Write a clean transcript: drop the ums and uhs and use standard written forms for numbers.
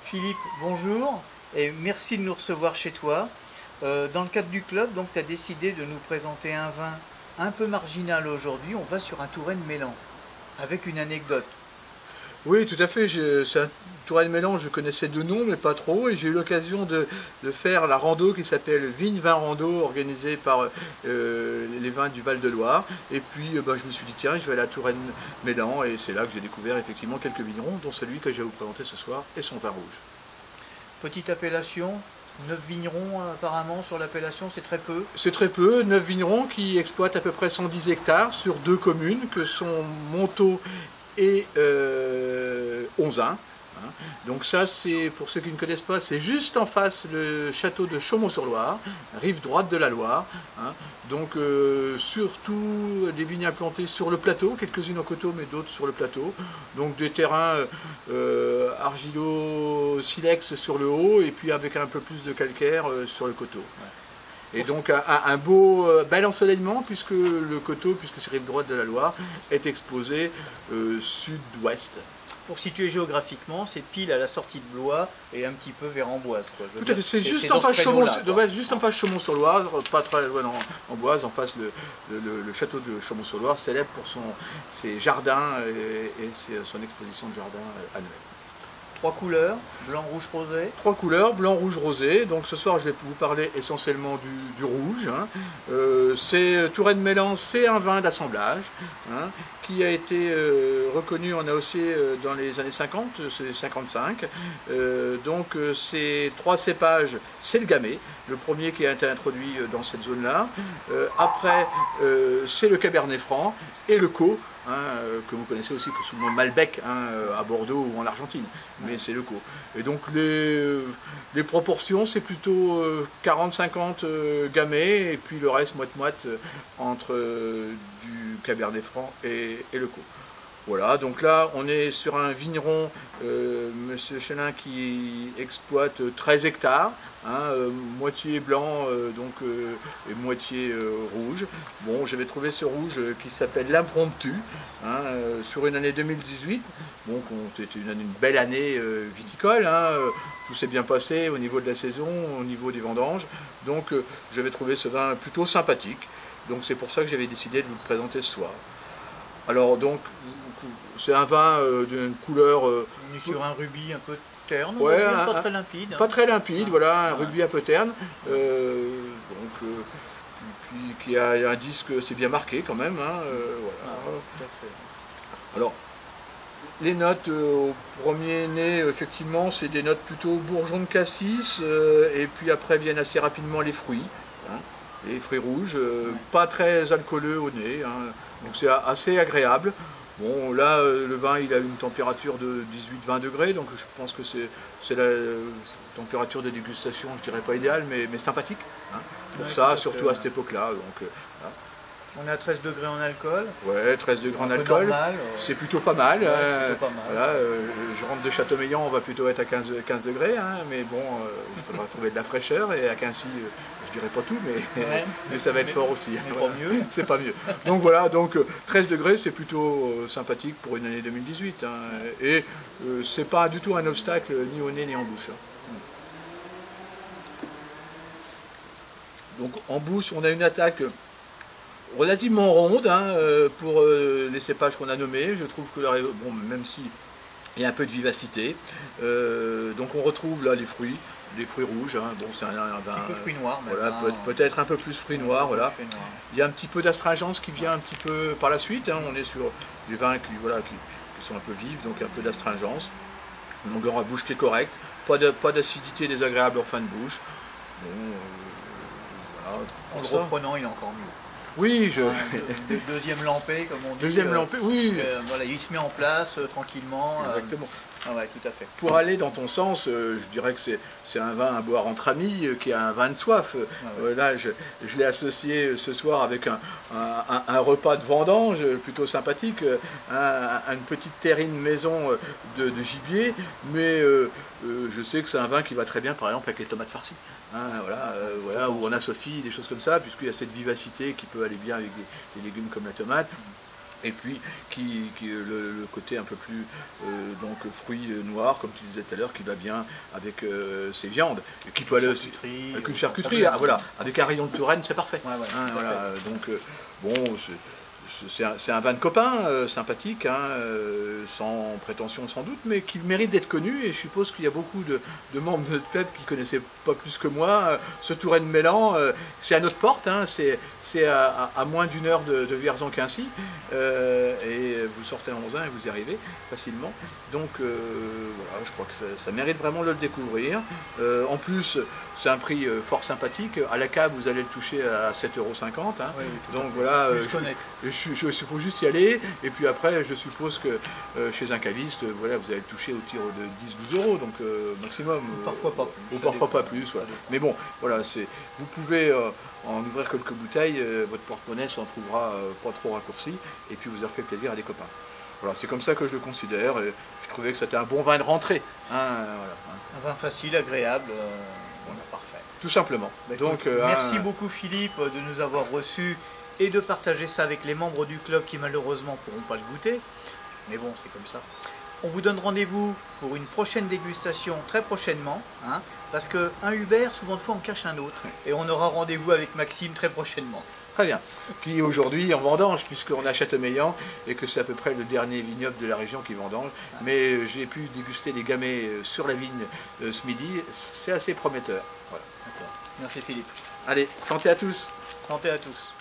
Philippe, bonjour et merci de nous recevoir chez toi. Dans le cadre du club, donc, tu as décidé de nous présenter un vin un peu marginal aujourd'hui. On va sur un Touraine Mélan avec une anecdote. Oui, tout à fait. C'est un Touraine Mélan, je connaissais de nom, mais pas trop. Et j'ai eu l'occasion de faire la rando qui s'appelle Vigne Vin Rando, organisée par les vins du Val-de-Loire. Et puis, je me suis dit, tiens, je vais aller à Touraine Mélan. Et c'est là que j'ai découvert effectivement quelques vignerons, dont celui que je vais vous présenter ce soir et son vin rouge. Petite appellation, 9 vignerons apparemment sur l'appellation, c'est très peu. C'est très peu, 9 vignerons qui exploitent à peu près 110 hectares sur 2 communes que sont Montaut et Onzain. Donc ça, c'est pour ceux qui ne connaissent pas, c'est juste en face le château de Chaumont-sur-Loire, rive droite de la Loire. Donc surtout des vignes implantées sur le plateau, quelques-unes en coteau mais d'autres sur le plateau. Donc des terrains argilo-silex sur le haut et puis avec un peu plus de calcaire sur le coteau. Et donc un bel ensoleillement puisque le coteau, puisque c'est rive droite de la Loire, est exposé sud-ouest. Pour situer géographiquement, c'est pile à la sortie de Blois et un petit peu vers Amboise, quoi. Tout à fait, c'est juste en face Chaumont-sur-Loire, pas très loin en Amboise, en face le château de Chaumont-sur-Loire, célèbre pour ses jardins et son exposition de jardins annuelle. 3 couleurs, blanc, rouge, rosé. 3 couleurs, blanc, rouge, rosé. Donc ce soir, je vais vous parler essentiellement du rouge. C'est Touraine Mélan, c'est un vin d'assemblage qui a été reconnu en AOC dans les années 50, c'est 55. Donc ces 3 cépages, c'est le Gamay, le premier qui a été introduit dans cette zone-là. Après, c'est le Cabernet Franc et le Caux. Que vous connaissez aussi sous le nom Malbec à Bordeaux ou en Argentine, mais c'est le Caux. Et donc les proportions, c'est plutôt 40-50 Gamay et puis le reste moite-moite entre du Cabernet Franc et le Caux. Voilà, donc là on est sur un vigneron, Monsieur Chelin, qui exploite 13 hectares, moitié blanc et moitié rouge. Bon, j'avais trouvé ce rouge qui s'appelle l'Impromptu, sur une année 2018, bon, c'était une belle année viticole, tout s'est bien passé au niveau de la saison, au niveau des vendanges, donc j'avais trouvé ce vin plutôt sympathique, donc c'est pour ça que j'avais décidé de vous le présenter ce soir. Alors donc, c'est un vin d'une couleur... On est sur un rubis un peu terne, ouais, pas très limpide. Pas très limpide, voilà, un rubis un peu terne. Qui a un disque, c'est bien marqué quand même. Voilà. Tout à fait. Alors, les notes au premier nez, effectivement, c'est des notes plutôt bourgeon de cassis, et puis après viennent assez rapidement les fruits. Les fruits rouges, pas très alcooleux au nez, donc c'est assez agréable. Bon, là, le vin, il a une température de 18-20 degrés, donc je pense que c'est la température de dégustation, je dirais pas idéale, mais sympathique, pour ça, surtout à cette époque-là. On est à 13 degrés en alcool. Ouais, 13 degrés en alcool, c'est plutôt pas mal. Ouais, plutôt pas mal. Voilà, je rentre de Châteaumeillan, on va plutôt être à 15 degrés, mais bon, il faudra trouver de la fraîcheur, et à Quincy, je dirais pas tout, mais ça va être fort aussi. C'est pas mieux. C'est pas mieux. Donc voilà, 13 degrés, c'est plutôt sympathique pour une année 2018. Et c'est pas du tout un obstacle ni au nez ni en bouche. Donc en bouche, on a une attaque relativement ronde pour les cépages qu'on a nommés. Je trouve que bon, même si il y a un peu de vivacité, donc on retrouve là les fruits rouges. Bon, c'est un vin un peu fruits noirs, voilà, peut-être un peu plus fruits noirs. Voilà. Il y a un petit peu d'astringence qui vient un petit peu par la suite. On est sur des vins qui sont un peu vifs, donc un peu d'astringence. Une longueur à bouche qui est correcte, pas d'acidité désagréable en fin de bouche. Bon, voilà, en le reprenant, il est encore mieux. Oui, deuxième lampé, comme on dit. Deuxième lampé, oui. Voilà, il se met en place tranquillement. Exactement. Ouais, tout à fait. Pour aller dans ton sens, je dirais que c'est un vin à boire entre amis, qui est un vin de soif. Là, je l'ai associé ce soir avec un repas de vendange plutôt sympathique, une petite terrine maison de gibier, mais je sais que c'est un vin qui va très bien, par exemple, avec les tomates farcies. Voilà, où on associe des choses comme ça, puisqu'il y a cette vivacité qui peut aller bien avec des légumes comme la tomate. Et puis le côté un peu plus donc fruits noirs, comme tu disais tout à l'heure, qui va bien avec ces viandes, et qui peut aller aussi avec une charcuterie. Ah, voilà, avec un rayon de Touraine, c'est parfait. Ouais, ouais, Hein, voilà, donc bon, c'est un vin de copain, sympathique, hein, sans prétention sans doute, mais qui mérite d'être connu, et je suppose qu'il y a beaucoup de membres de notre club qui ne connaissaient pas plus que moi ce Touraine Mélan. C'est à notre porte, hein, c'est à moins d'une heure de Vierzon-Quincy, et vous sortez en 11 et vous y arrivez facilement. Donc voilà, je crois que ça mérite vraiment de le découvrir. En plus, c'est un prix fort sympathique. À la cave, vous allez le toucher à 7,50 €. Hein. Oui, donc voilà, il faut juste y aller. Et puis après, je suppose que chez un caviste, voilà, vous allez le toucher au tir de 10-12 €, donc maximum. Ou parfois pas plus. Ou parfois pas plus. Voilà. Mais bon, voilà, vous pouvez en ouvrir quelques bouteilles, votre porte-monnaie s'en trouvera pas trop raccourci, et puis vous aurez fait plaisir à des copains. Voilà, c'est comme ça que je le considère, et je trouvais que c'était un bon vin de rentrée. Hein, voilà, hein. Un vin facile, agréable, voilà, parfait. Tout simplement. Bah, donc, merci beaucoup Philippe de nous avoir reçus et de partager ça avec les membres du club qui malheureusement ne pourront pas le goûter. Mais bon, c'est comme ça. On vous donne rendez-vous pour une prochaine dégustation très prochainement, hein, parce qu'un Hubert, souvent de fois, on cache un autre. Et on aura rendez-vous avec Maxime très prochainement. Très bien. Qui aujourd'hui en vendange, puisqu'on a Châteaumeillan et que c'est à peu près le dernier vignoble de la région qui vendange. Mais j'ai pu déguster des gamay sur la vigne ce midi. C'est assez prometteur. Voilà. Merci Philippe. Allez, santé à tous. Santé à tous.